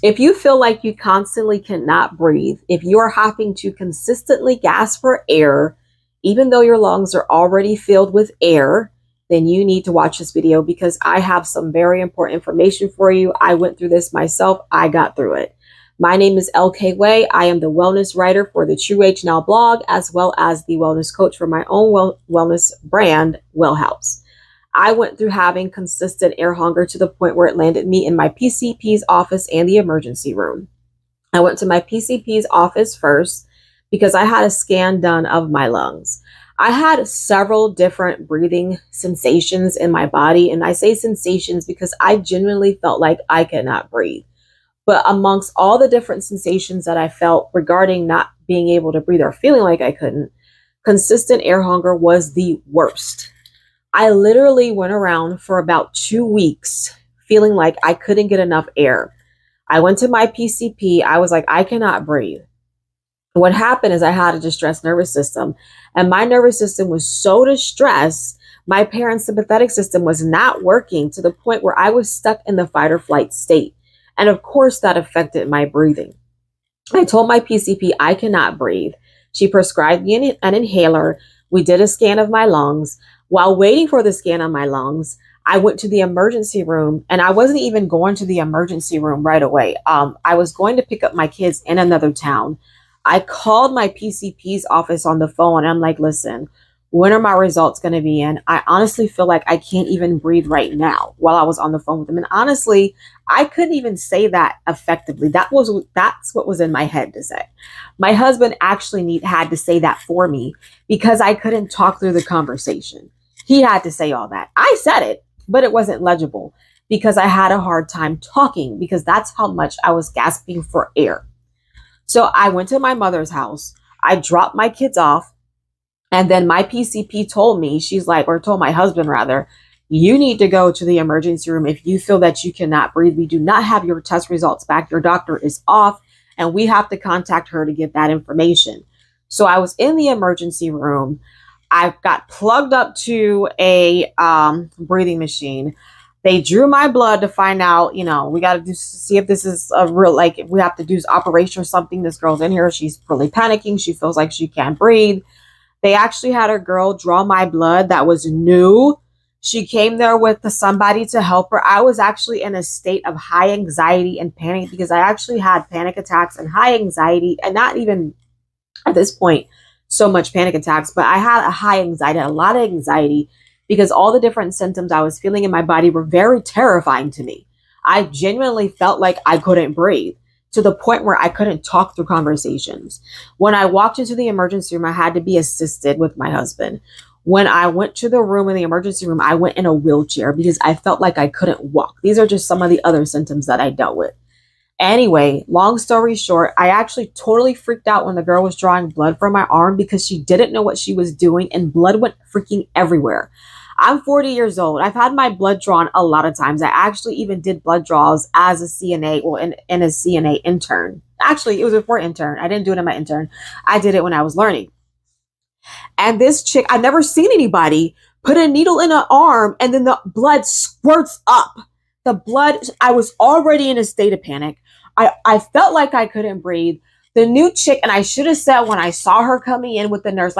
If you feel like you constantly cannot breathe, if you are having to consistently gasp for air, even though your lungs are already filled with air, then you need to watch this video because I have some very important information for you. I went through this myself. I got through it. My name is LK Way. I am the wellness writer for the True Age Now blog, as well as the wellness coach for my own wellness brand, Well House. I went through having consistent air hunger to the point where it landed me in my PCP's office and the emergency room. I went to my PCP's office first because I had a scan done of my lungs. I had several different breathing sensations in my body, and I say sensations because I genuinely felt like I could not breathe. But amongst all the different sensations that I felt regarding not being able to breathe or feeling like I couldn't, consistent air hunger was the worst. I literally went around for about 2 weeks feeling like I couldn't get enough air. I went to my PCP. I was like, I cannot breathe. What happened is I had a distressed nervous system, and my nervous system was so distressed, my parasympathetic system was not working to the point where I was stuck in the fight or flight state. And of course, that affected my breathing. I told my PCP I cannot breathe. She prescribed me an inhaler. We did a scan of my lungs. While waiting for the scan on my lungs, I went to the emergency room, and I wasn't even going to the emergency room right away. I was going to pick up my kids in another town. I called my PCP's office on the phone. And I'm like, listen, when are my results going to be in? I honestly feel like I can't even breathe right now while I was on the phone with them. And honestly, I couldn't even say that effectively. That's what was in my head to say. My husband actually had to say that for me because I couldn't talk through the conversation. He had to say all that. I said it, but it wasn't legible because I had a hard time talking because that's how much I was gasping for air. So I went to my mother's house. I dropped my kids off. And then my PCP told me, told my husband rather, you need to go to the emergency room if you feel that you cannot breathe. We do not have your test results back. Your doctor is off, and we have to contact her to get that information. So I was in the emergency room. I got plugged up to a breathing machine. They drew my blood to find out, we got to see if this is a real, if we have to do operation or something. This girl's in here. She's really panicking. She feels like she can't breathe. They actually had a girl draw my blood that was new. She came there with somebody to help her. I was actually in a state of high anxiety and panic because I actually had panic attacks and high anxiety, and not even at this point so much panic attacks, but I had a high anxiety, a lot of anxiety because all the different symptoms I was feeling in my body were very terrifying to me. I genuinely felt like I couldn't breathe, to the point where I couldn't talk through conversations. When I walked into the emergency room, I had to be assisted with my husband. When I went to the room in the emergency room, I went in a wheelchair because I felt like I couldn't walk. These are just some of the other symptoms that I dealt with. Anyway, long story short, I actually totally freaked out when the girl was drawing blood from my arm because she didn't know what she was doing and blood went freaking everywhere. I'm 40 years old. I've had my blood drawn a lot of times. I actually even did blood draws as a CNA, in a CNA intern. Actually, it was before intern. I didn't do it in my intern. I did it when I was learning. And this chick, I've never seen anybody put a needle in an arm and then the blood squirts up. The blood, I was already in a state of panic. I felt like I couldn't breathe. The new chick, and I should have said when I saw her coming in with the nurse,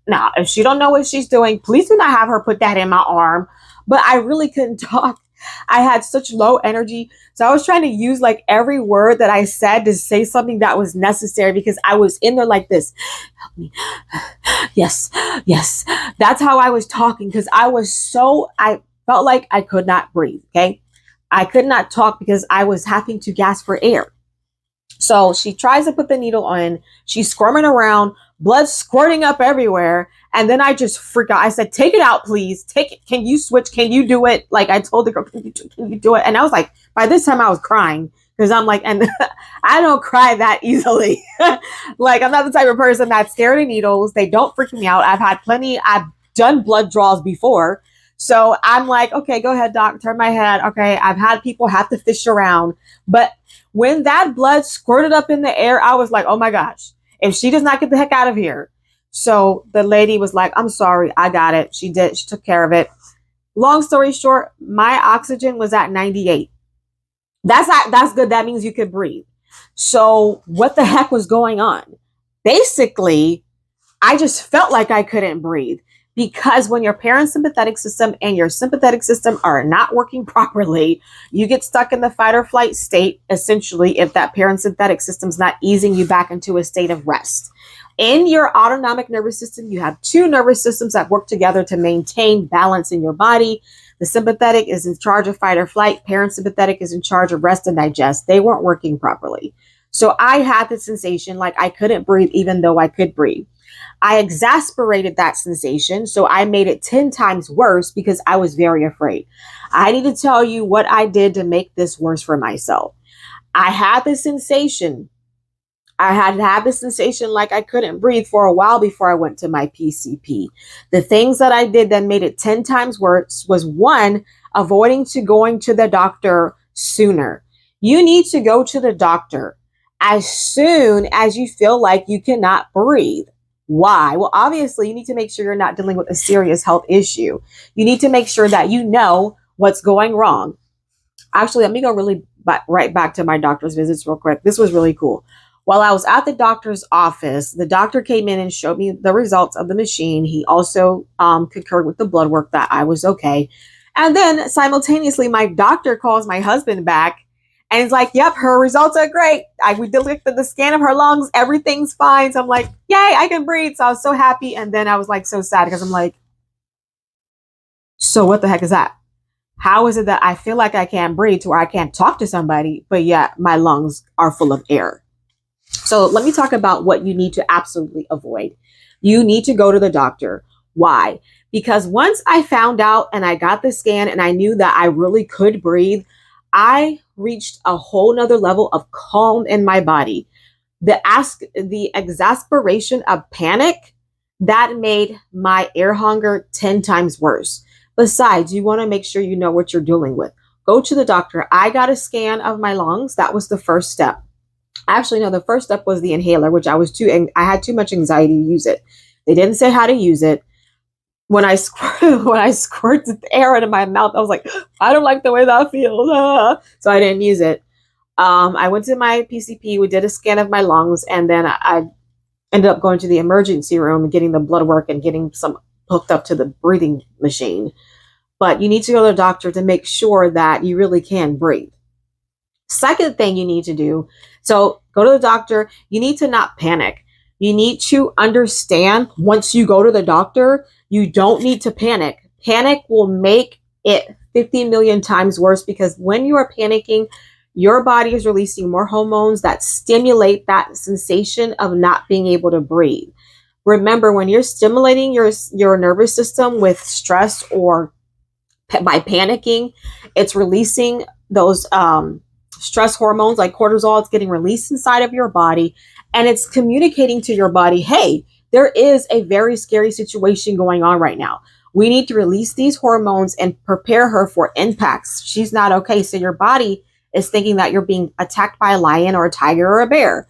now, if she don't know what she's doing, please do not have her put that in my arm. But I really couldn't talk. I had such low energy. So I was trying to use every word that I said to say something that was necessary because I was in there like this. Help me. Yes, yes. That's how I was talking because I felt like I could not breathe. Okay. I could not talk because I was having to gasp for air. So she tries to put the needle in. She's squirming around, blood squirting up everywhere. And then I just freak out. I said, take it out, please. Take it. Can you switch? Can you do it? I told the girl, can you do it? And I was like, by this time I was crying because I'm like, and I don't cry that easily. I'm not the type of person that's scared of needles. They don't freak me out. I've done blood draws before. So I'm like, okay, go ahead, doc, turn my head. Okay. I've had people have to fish around, but when that blood squirted up in the air, I was like, oh my gosh, if she does not get the heck out of here, So the lady was like, I'm sorry, I got it. She did. She took care of it. Long story short, my oxygen was at 98. That's good. That means you could breathe. So what the heck was going on? Basically, I just felt like I couldn't breathe because when your parasympathetic system and your sympathetic system are not working properly, you get stuck in the fight or flight state, essentially, if that parasympathetic system's not easing you back into a state of rest. In your autonomic nervous system, you have two nervous systems that work together to maintain balance in your body. The sympathetic is in charge of fight or flight. Parasympathetic is in charge of rest and digest. They weren't working properly. So I had the sensation like I couldn't breathe even though I could breathe. I exasperated that sensation, so I made it 10 times worse because I was very afraid. I need to tell you what I did to make this worse for myself. I had the sensation. I had this sensation like I couldn't breathe for a while before I went to my PCP. The things that I did that made it 10 times worse was, one, avoiding going to the doctor sooner. You need to go to the doctor as soon as you feel like you cannot breathe. Why? Well, obviously, you need to make sure you're not dealing with a serious health issue. You need to make sure that you know what's going wrong. Actually, let me go right back to my doctor's visits real quick. This was really cool. While I was at the doctor's office, the doctor came in and showed me the results of the machine. He also concurred with the blood work that I was okay. And then simultaneously, my doctor calls my husband back and he's like, yep, her results are great. We did the scan of her lungs. Everything's fine. So I'm like, yay, I can breathe. So I was so happy. And then I was like so sad because I'm like, so what the heck is that? How is it that I feel like I can't breathe to where I can't talk to somebody, but yet my lungs are full of air? So let me talk about what you need to absolutely avoid. You need to go to the doctor. Why? Because once I found out and I got the scan and I knew that I really could breathe, I reached a whole nother level of calm in my body. The exasperation of panic, that made my air hunger 10 times worse. Besides, you want to make sure you know what you're dealing with. Go to the doctor. I got a scan of my lungs. That was the first step. Actually, no, the first step was the inhaler, which I had too much anxiety to use it. They didn't say how to use it. When I squirted the air into my mouth, I was like, I don't like the way that feels. So I didn't use it. I went to my PCP. We did a scan of my lungs, and then I ended up going to the emergency room and getting the blood work and getting some hooked up to the breathing machine. But you need to go to the doctor to make sure that you really can breathe. Second thing you need to do, so go to the doctor. You need to not panic. You need to understand once you go to the doctor, you don't need to panic. Panic will make it 50 million times worse because when you are panicking, your body is releasing more hormones that stimulate that sensation of not being able to breathe. Remember, when you're stimulating your nervous system with stress or by panicking, it's releasing those stress hormones like cortisol. It's getting released inside of your body and it's communicating to your body, hey, there is a very scary situation going on right now. We need to release these hormones and prepare her for impacts. She's not okay. So your body is thinking that you're being attacked by a lion or a tiger or a bear.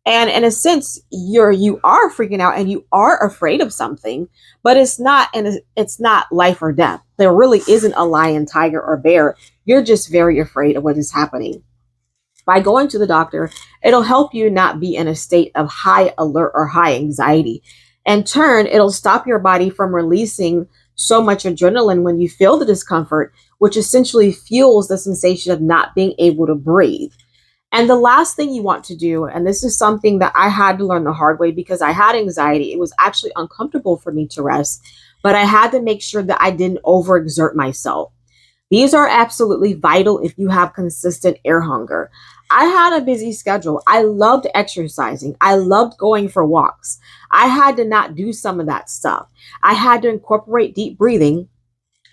And in a sense, you are freaking out and you are afraid of something, but it's not life or death. There really isn't a lion, tiger, or bear. You're just very afraid of what is happening. By going to the doctor, it'll help you not be in a state of high alert or high anxiety. In turn, it'll stop your body from releasing so much adrenaline when you feel the discomfort, which essentially fuels the sensation of not being able to breathe. And the last thing you want to do, and this is something that I had to learn the hard way because I had anxiety. It was actually uncomfortable for me to rest, but I had to make sure that I didn't overexert myself. These are absolutely vital if you have consistent air hunger. I had a busy schedule. I loved exercising. I loved going for walks. I had to not do some of that stuff. I had to incorporate deep breathing,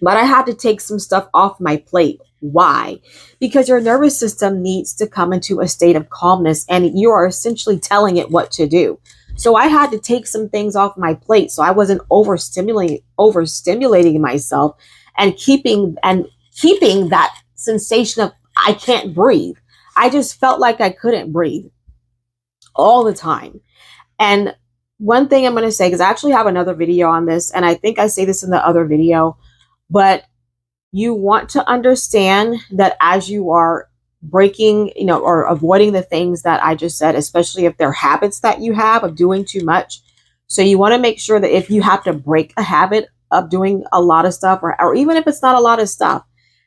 but I had to take some stuff off my plate. Why? Because your nervous system needs to come into a state of calmness and you are essentially telling it what to do. So I had to take some things off my plate so I wasn't overstimulating myself and keeping that sensation of I can't breathe. I just felt like I couldn't breathe all the time. And one thing I'm going to say, because I actually have another video on this, and I think I say this in the other video, but you want to understand that as you are breaking, or avoiding the things that I just said, especially if they're habits that you have of doing too much. So you want to make sure that if you have to break a habit of doing a lot of stuff, or even if it's not a lot of stuff,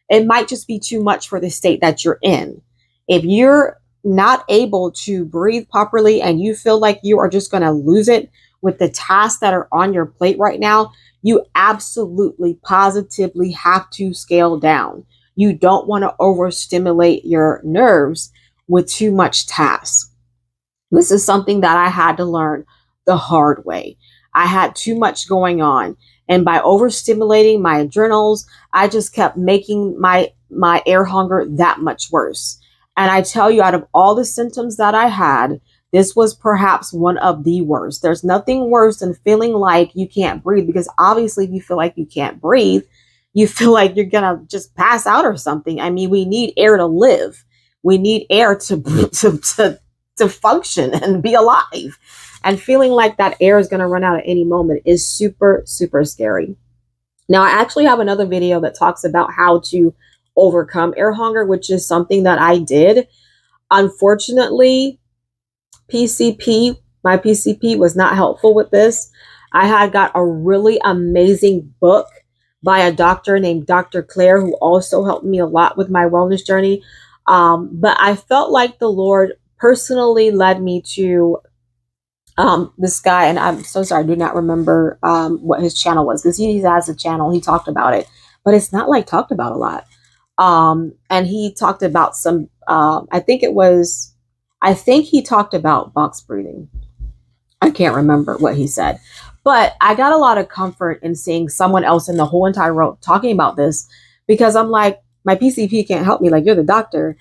it might just be too much for the state that you're in. If you're not able to breathe properly and you feel like you are just going to lose it with the tasks that are on your plate right now, you absolutely positively have to scale down. You don't want to overstimulate your nerves with too much tasks. This is something that I had to learn the hard way. I had too much going on. And by overstimulating my adrenals, I just kept making my air hunger that much worse. And I tell you, out of all the symptoms that I had, this was perhaps one of the worst. There's nothing worse than feeling like you can't breathe, because obviously if you feel like you can't breathe, you feel like you're going to just pass out or something. I mean, we need air to live. We need air to function and be alive. And feeling like that air is going to run out at any moment is super, super scary. Now, I actually have another video that talks about how to overcome air hunger, which is something that I did. Unfortunately, my PCP was not helpful with this. I had got a really amazing book by a doctor named Dr. Claire, who also helped me a lot with my wellness journey. But I felt like the Lord personally led me to this guy, and I'm so sorry, I do not remember what his channel was, because he has a channel, he talked about it, but it's not like talked about a lot. And he talked about some, I think he talked about box breathing. I can't remember what he said, but I got a lot of comfort in seeing someone else in the whole entire world talking about this, because I'm like, my PCP can't help me, like, you're the doctor.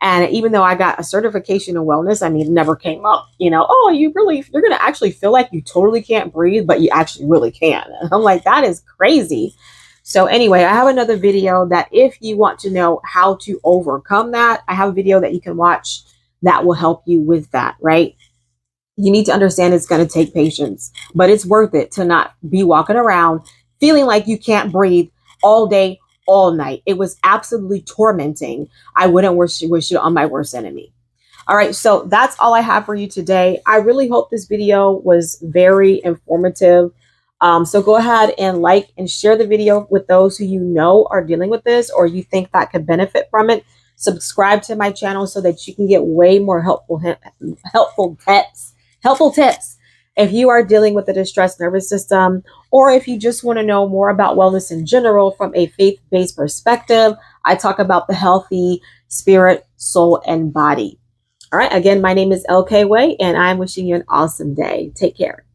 And even though I got a certification in wellness, I mean, it never came up, oh, you're going to actually feel like you totally can't breathe, but you actually really can. And I'm like, that is crazy. So anyway, I have another video that if you want to know how to overcome that, I have a video that you can watch that will help you with that, right? You need to understand it's going to take patience, but it's worth it to not be walking around feeling like you can't breathe all day, all night. It was absolutely tormenting. I wouldn't wish it on my worst enemy. All right, so that's all I have for you today. I really hope this video was very informative. So go ahead and like and share the video with those who you know are dealing with this, or you think that could benefit from it. Subscribe to my channel so that you can get way more helpful tips if you are dealing with a distressed nervous system, or if you just want to know more about wellness in general from a faith-based perspective. I talk about the healthy spirit, soul, and body. All right. Again, my name is LK Way, and I'm wishing you an awesome day. Take care.